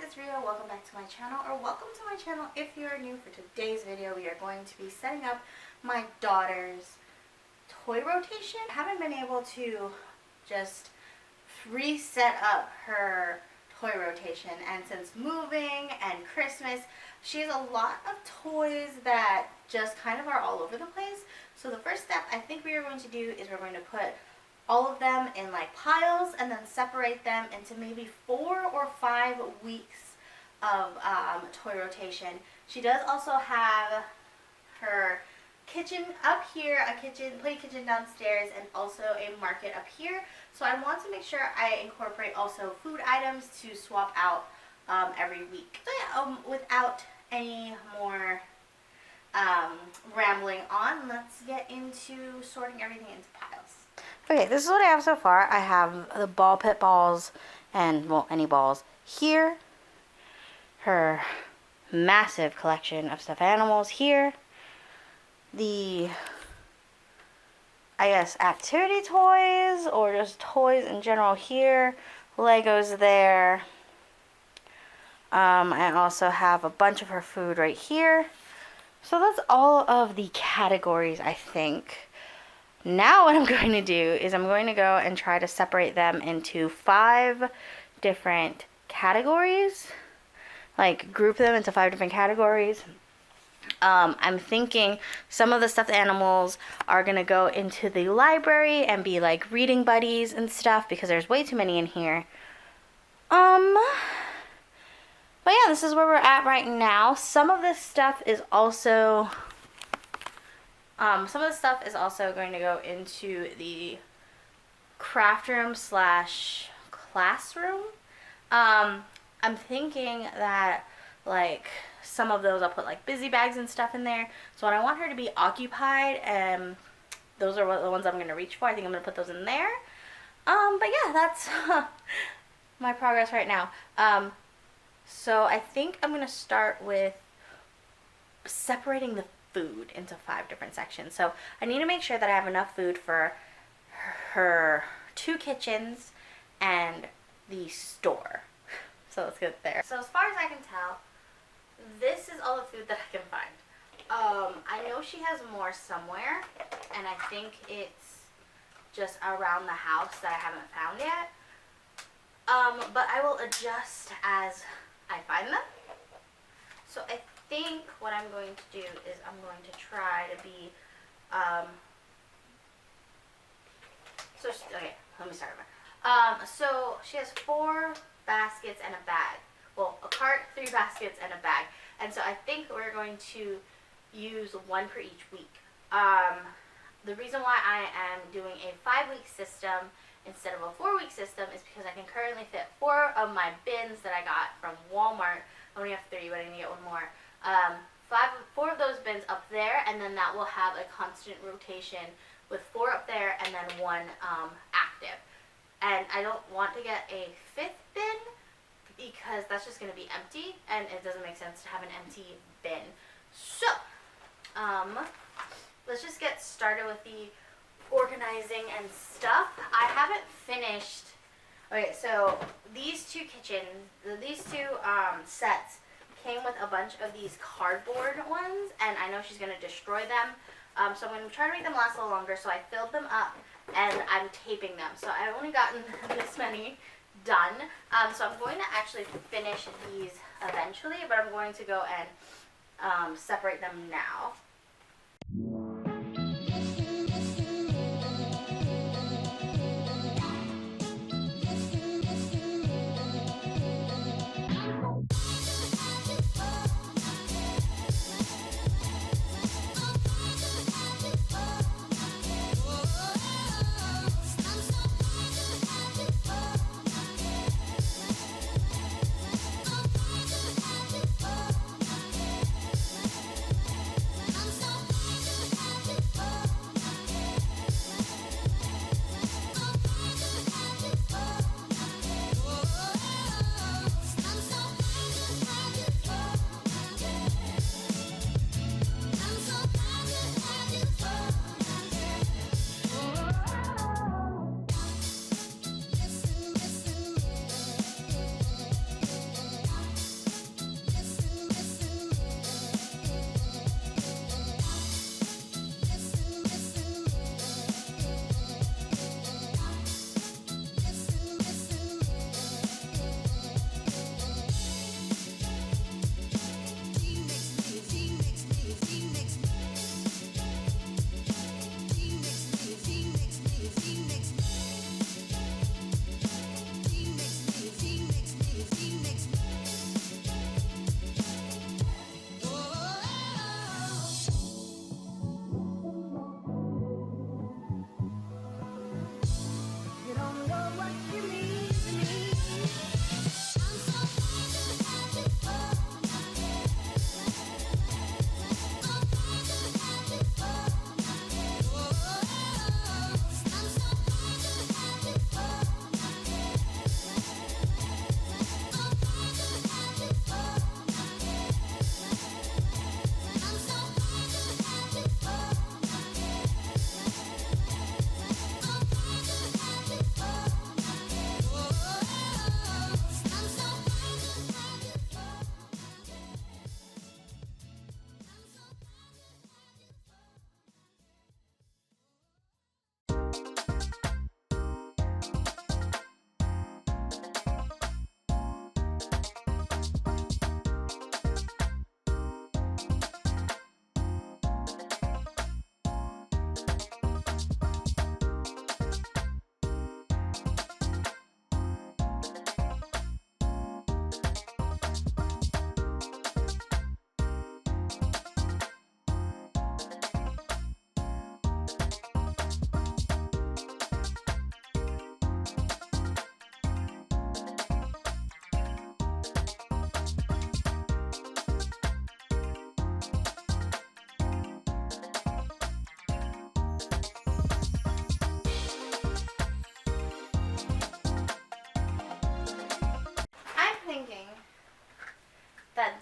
it's Ria. Welcome back to my channel, or welcome to my channel if you're new. For today's video, we are going to be setting up my daughter's toy rotation. I haven't been able to just reset up her toy rotation, and since moving and Christmas, she has a lot of toys that just kind of are all over the place. So the first step I think we are going to do is we're going to put all of them in like piles and then separate them into maybe 4 or 5 weeks of toy rotation. She does also have her kitchen up here, play kitchen downstairs, and also a market up here. So I want to make sure I incorporate also food items to swap out every week. So yeah, without any more rambling on, let's get into sorting everything into piles. Okay, this is what I have so far. I have the ball pit balls and, well, any balls here. Her massive collection of stuffed animals here. The, I guess, activity toys or just toys in general here. Legos there. I also have a bunch of her food right here. So that's all of the categories, I think. Now what I'm going to do is I'm going to go and try to separate them into 5 different categories. Like group them into 5 different categories. I'm thinking some of the stuffed animals are going to go into the library and be like reading buddies and stuff because there's way too many in here. But yeah, this is where we're at right now. Some of this stuff is also going to go into the craft room / classroom. I'm thinking that like some of those I'll put like busy bags and stuff in there. So when I want her to be occupied, those are the ones I'm going to reach for. I think I'm going to put those in there. But yeah, that's my progress right now. So I think I'm going to start with separating the food into 5 different sections. So I need to make sure that I have enough food for her 2 kitchens and the store. So let's get there. So as far as I can tell, this is all the food that I can find. I know she has more somewhere, and I think it's just around the house that I haven't found yet. But I will adjust as I find them. So I think what I'm going to do is I'm going to try to be, okay, let me start over. So she has 4 baskets and a bag. Well, a cart, 3 baskets, and a bag. And so I think we're going to use 1 per each week. The reason why I am doing a 5-week system instead of a 4-week system is because I can currently fit 4 of my bins that I got from Walmart. I only have 3, but I need to get 1 more. 4 of those bins up there, and then that will have a constant rotation with 4 up there and then 1 active. And I don't want to get a 5th bin because that's just going to be empty, and it doesn't make sense to have an empty bin. So, let's just get started with the organizing and stuff. I haven't finished. Okay, so these 2 kitchens, these 2 sets came with a bunch of these cardboard ones, and I know she's going to destroy them. So I'm going to try to make them last a little longer. So I filled them up, and I'm taping them. So I've only gotten this many done. So I'm going to actually finish these eventually, but I'm going to go and separate them now.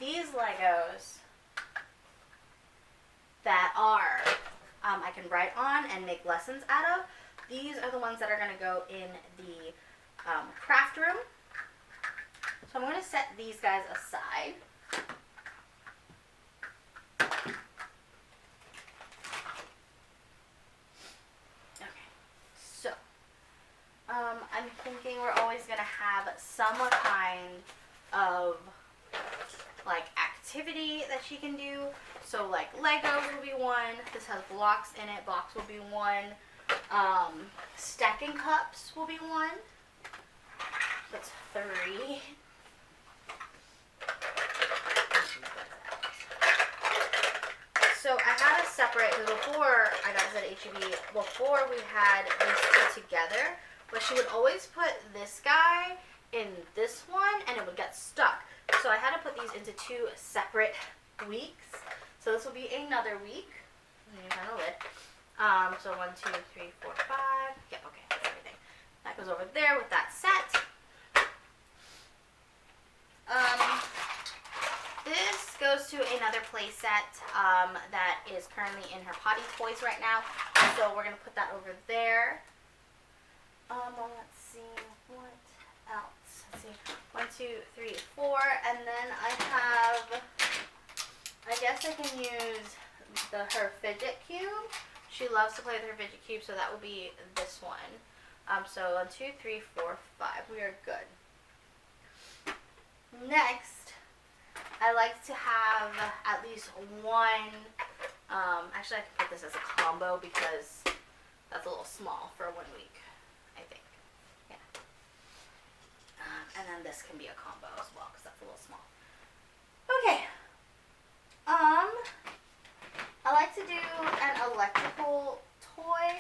these Legos that are, I can write on and make lessons out of. These are the ones that are going to go in the craft room. So I'm going to set these guys aside. Okay, so I'm thinking we're always going to have some kind of like activity that she can do. So like Legos will be one. This has blocks in it. Blocks will be one. Stacking cups will be one. That's 3. So I had a separate, because before I got this at H-E-B, before we had these two together, but she would always put this guy in this one and it would get stuck. So I had to put these into 2 separate weeks. So this will be another week. Kind of lid. So 1, 2, 3, 4, 5. Yeah, okay, that's everything. That goes over there with that set. This goes to another play set that is currently in her potty toys right now. So we're going to put that over there. Let's see, what else? Let's see, 1, 2, 3, 4. And then I have, I guess I can use her fidget cube. She loves to play with her fidget cube, so that will be this one. So 1, 2, 3, 4, 5. We are good. Next, I like to have at least one, actually I can put this as a combo because that's a little small for 1 week, I think. Yeah. And then this can be a combo as well because that's a little small. Okay. I like to do an electrical toy,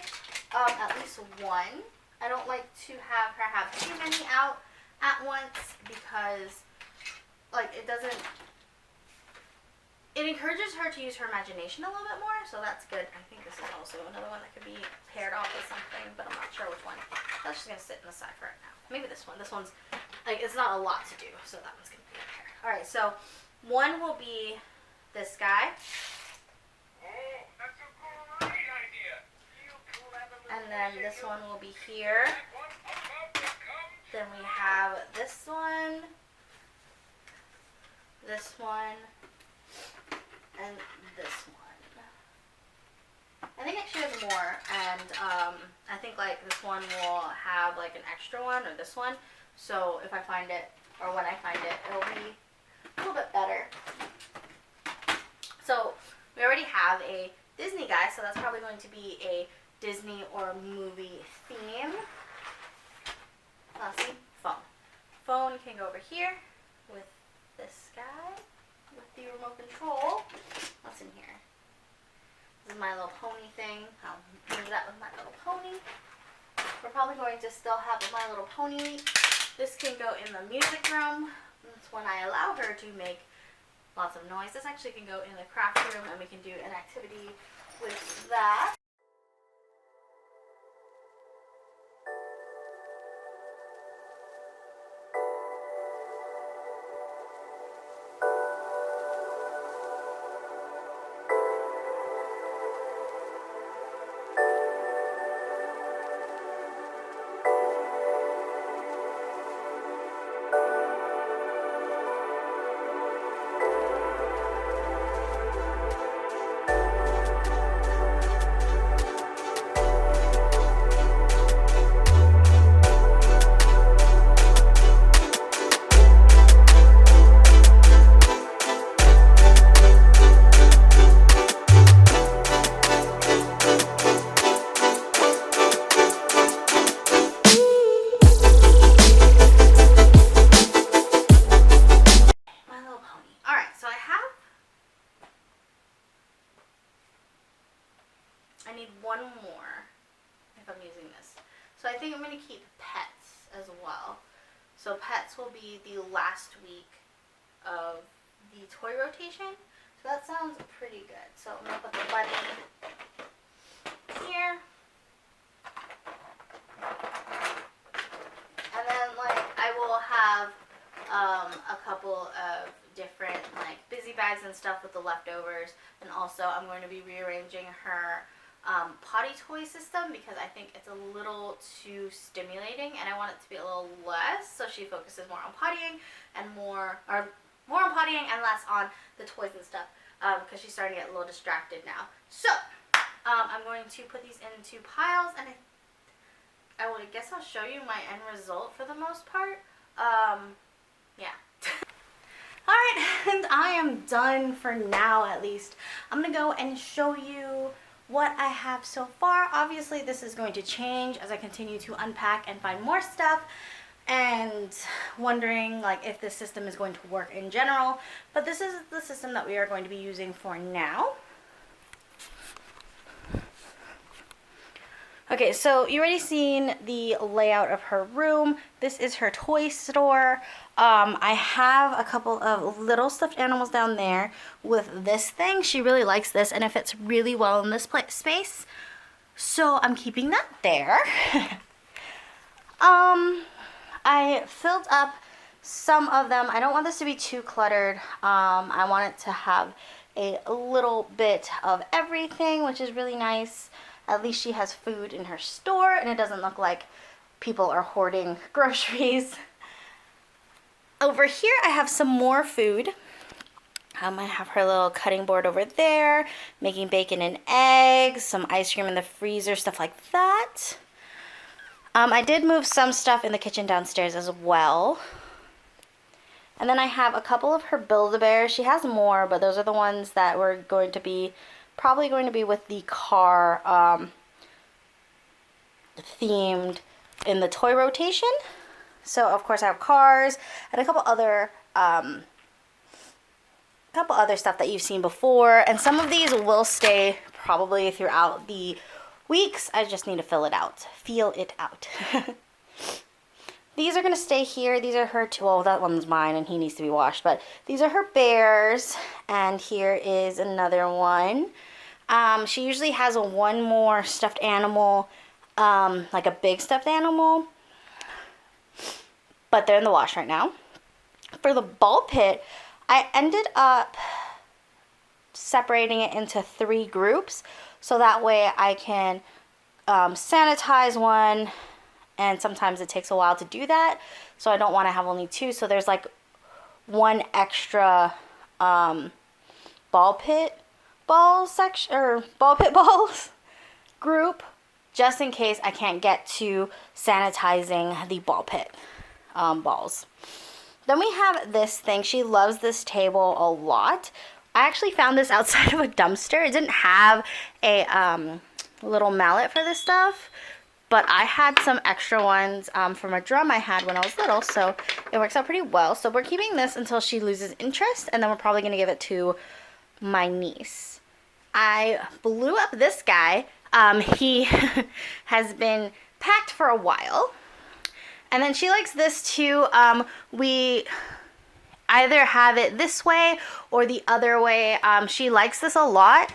at least one. I don't like to have her have too many out at once because, like, it encourages her to use her imagination a little bit more, so that's good. I think this is also another one that could be paired off with something, but I'm not sure which one. That's just going to sit in the side for right now. Maybe this one. This one's, like, it's not a lot to do, so that one's going to be a pair. Alright, so one will be this guy. Oh, that's a great idea. You clever little And then this you. one will be here. That one about to come Then we to have this one, and this one. I think she has more, and I think like this one will have like an extra one, or this one. So if I find it, or when I find it, it'll be a little bit better. So we already have a Disney guy, so that's probably going to be a Disney or movie theme. See, phone. Phone can go over here with this guy with the remote control. What's in here? This is My Little Pony thing. I'll do that with My Little Pony. We're probably going to still have a My Little Pony week. This can go in the music room. That's when I allow her to make lots of noise. This actually can go in the craft room, and we can do an activity with that. I need one more if I'm using this. So I think I'm going to keep pets as well. So pets will be the last week of the toy rotation. So that sounds pretty good. So I'm going to put the bunny here. And then like I will have a couple of different like bags and stuff with the leftovers. And also I'm going to be rearranging her potty toy system because I think it's a little too stimulating and I want it to be a little less, so she focuses more on pottying and more on pottying and less on the toys and stuff, because she's starting to get a little distracted now. So I'm going to put these into piles, and I guess I'll show you my end result for the most part. Yeah. Alright, and I am done for now, at least. I'm going to go and show you what I have so far. Obviously, this is going to change as I continue to unpack and find more stuff, and wondering like if this system is going to work in general. But this is the system that we are going to be using for now. Okay, so you already seen the layout of her room. This is her toy store. I have a couple of little stuffed animals down there with this thing. She really likes this, and it fits really well in this space. So I'm keeping that there. I filled up some of them. I don't want this to be too cluttered. I want it to have a little bit of everything, which is really nice. At least she has food in her store, and it doesn't look like people are hoarding groceries. Over here, I have some more food. I have her little cutting board over there, making bacon and eggs, some ice cream in the freezer, stuff like that. I did move some stuff in the kitchen downstairs as well. And then I have a couple of her Build-A-Bears. She has more, but those are the ones that were probably going to be with the car themed in the toy rotation. So of course I have cars and a couple other stuff that you've seen before, and some of these will stay probably throughout the weeks. I just need to feel it out. These are going to stay here. These are her two. Well, that one's mine and he needs to be washed, but these are her bears, and here is another one. She usually has one more stuffed animal, like a big stuffed animal, but they're in the wash right now. For the ball pit, I ended up separating it into 3 groups, so that way I can sanitize one, and sometimes it takes a while to do that, so I don't want to have only 2. So there's like 1 extra ball pit balls group, just in case I can't get to sanitizing the ball pit balls. Then we have this thing. She loves this table a lot. I actually found this outside of a dumpster. It didn't have a little mallet for this stuff, but I had some extra ones from a drum I had when I was little, so it works out pretty well. So we're keeping this until she loses interest, and then we're probably going to give it to my niece. I blew up this guy. He has been packed for a while. And then she likes this too. We either have it this way or the other way. She likes this a lot.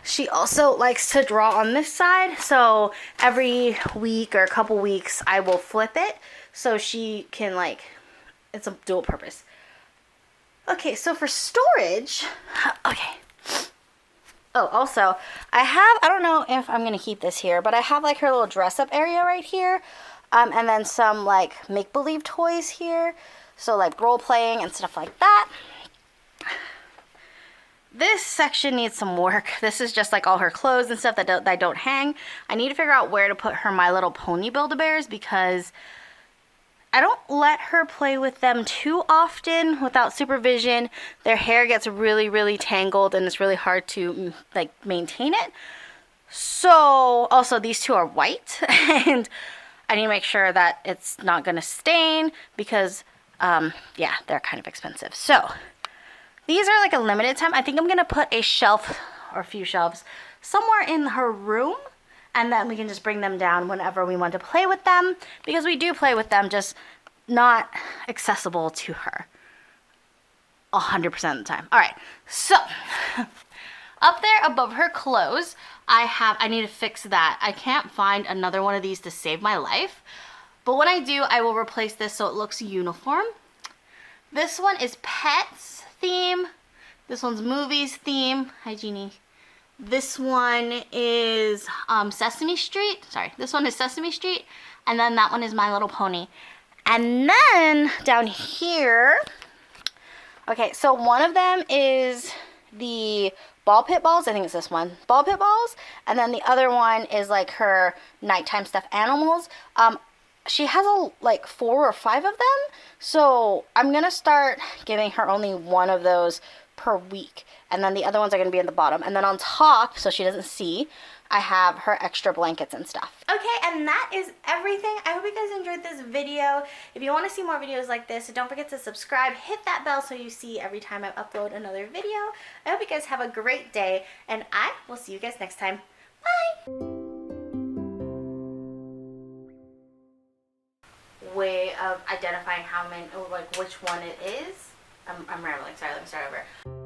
She also likes to draw on this side. So every week or a couple weeks, I will flip it so she can, like, it's a dual purpose. Okay, so for storage, okay. Oh, also, I don't know if I'm going to keep this here, but I have like her little dress up area right here. And then some like make-believe toys here. So like role playing and stuff like that. This section needs some work. This is just like all her clothes and stuff that don't hang. I need to figure out where to put her My Little Pony Build-A-Bears, because I don't let her play with them too often without supervision. Their hair gets really, really tangled, and it's really hard to like maintain it. So also these 2 are white, and I need to make sure that it's not going to stain because, yeah, they're kind of expensive. So these are like a limited time. I think I'm going to put a shelf or a few shelves somewhere in her room, and then we can just bring them down whenever we want to play with them, because we do play with them, just not accessible to her 100% of the time. All right, so up there above her clothes, I need to fix that. I can't find another one of these to save my life, but when I do, I will replace this so it looks uniform. This one is Pets theme. This one's movies theme. Hi, Jeannie. This one is Sesame Street. Sorry, this one is Sesame Street. And then that one is My Little Pony. And then down here, okay, so one of them is the ball pit balls. I think it's this one. Ball pit balls. And then the other one is like her nighttime stuffed animals. She has like 4 or 5 of them. So I'm going to start giving her only one of those per week. And then the other ones are going to be in the bottom. And then on top, so she doesn't see, I have her extra blankets and stuff. Okay, and that is everything. I hope you guys enjoyed this video. If you want to see more videos like this, don't forget to subscribe. Hit that bell so you see every time I upload another video. I hope you guys have a great day, and I will see you guys next time. Bye! Way of identifying how many, like which one it is. I'm rambling. Sorry, let me start over.